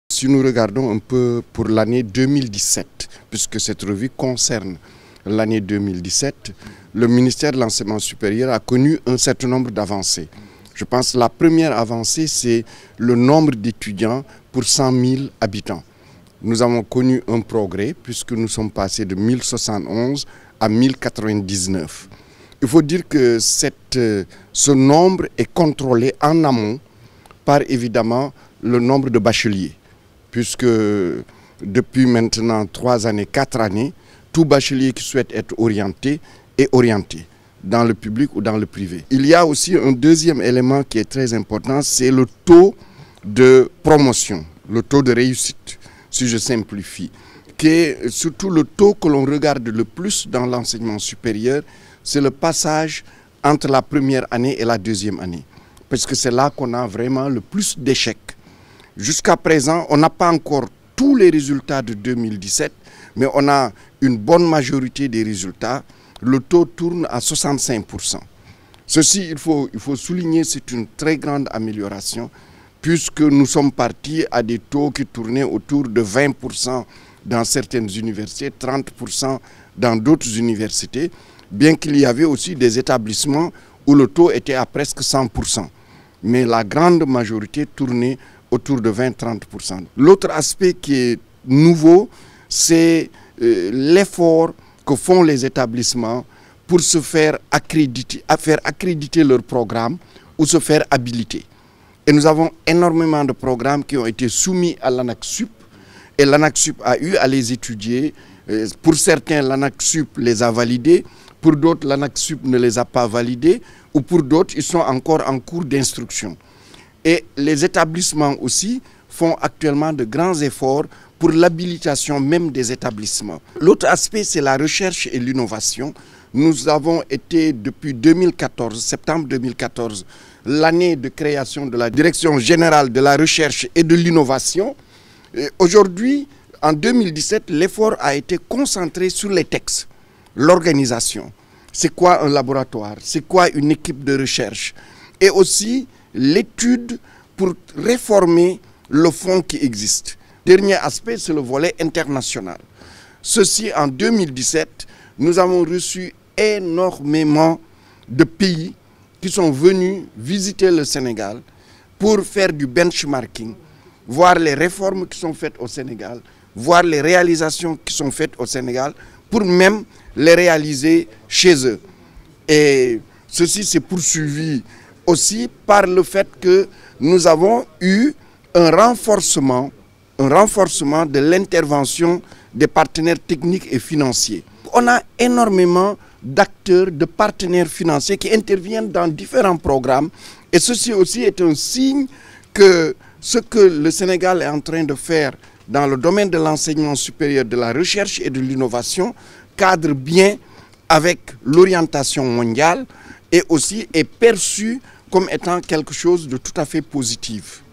Si nous regardons un peu pour l'année 2017, puisque cette revue concerne l'année 2017, le ministère de l'Enseignement supérieur a connu un certain nombre d'avancées. Je pense que la première avancée, c'est le nombre d'étudiants pour 100 000 habitants. Nous avons connu un progrès puisque nous sommes passés de 1071 à 1099. Il faut dire que ce nombre est contrôlé en amont par évidemment le nombre de bacheliers. Puisque depuis maintenant 3 années, 4 années, tout bachelier qui souhaite être orienté est orienté dans le public ou dans le privé. Il y a aussi un deuxième élément qui est très important, c'est le taux de promotion, le taux de réussite, si je simplifie, qui est surtout le taux que l'on regarde le plus dans l'enseignement supérieur, c'est le passage entre la première année et la deuxième année, parce que c'est là qu'on a vraiment le plus d'échecs. Jusqu'à présent, on n'a pas encore tous les résultats de 2017, mais on a une bonne majorité des résultats. Le taux tourne à 65%. Ceci, il faut souligner, c'est une très grande amélioration, puisque nous sommes partis à des taux qui tournaient autour de 20% dans certaines universités, 30% dans d'autres universités, bien qu'il y avait aussi des établissements où le taux était à presque 100%. Mais la grande majorité tournait autour de 20-30%. L'autre aspect qui est nouveau, c'est l'effort que font les établissements pour se faire accréditer leur programme ou se faire habiliter. Et nous avons énormément de programmes qui ont été soumis à l'ANAQ-Sup et l'ANAQ-Sup a eu à les étudier. Pour certains, l'ANAQ-Sup les a validés, pour d'autres, l'ANAQ-Sup ne les a pas validés ou pour d'autres, ils sont encore en cours d'instruction. Et les établissements aussi font actuellement de grands efforts pour l'habilitation même des établissements. L'autre aspect, c'est la recherche et l'innovation. Nous avons été depuis 2014, septembre 2014, l'année de création de la Direction générale de la recherche et de l'innovation. Aujourd'hui, en 2017, l'effort a été concentré sur les textes, l'organisation. C'est quoi un laboratoire? C'est quoi une équipe de recherche? Et aussi l'étude pour réformer le fonds qui existe. Dernier aspect, c'est le volet international. Ceci, en 2017, nous avons reçu énormément de pays qui sont venus visiter le Sénégal pour faire du benchmarking, voir les réformes qui sont faites au Sénégal, voir les réalisations qui sont faites au Sénégal, pour même les réaliser chez eux. Et ceci s'est poursuivi aussi par le fait que nous avons eu un renforcement de l'intervention des partenaires techniques et financiers. On a énormément d'acteurs, de partenaires financiers qui interviennent dans différents programmes et ceci aussi est un signe que ce que le Sénégal est en train de faire dans le domaine de l'enseignement supérieur, de la recherche et de l'innovation cadre bien avec l'orientation mondiale et aussi est perçu comme étant quelque chose de tout à fait positif.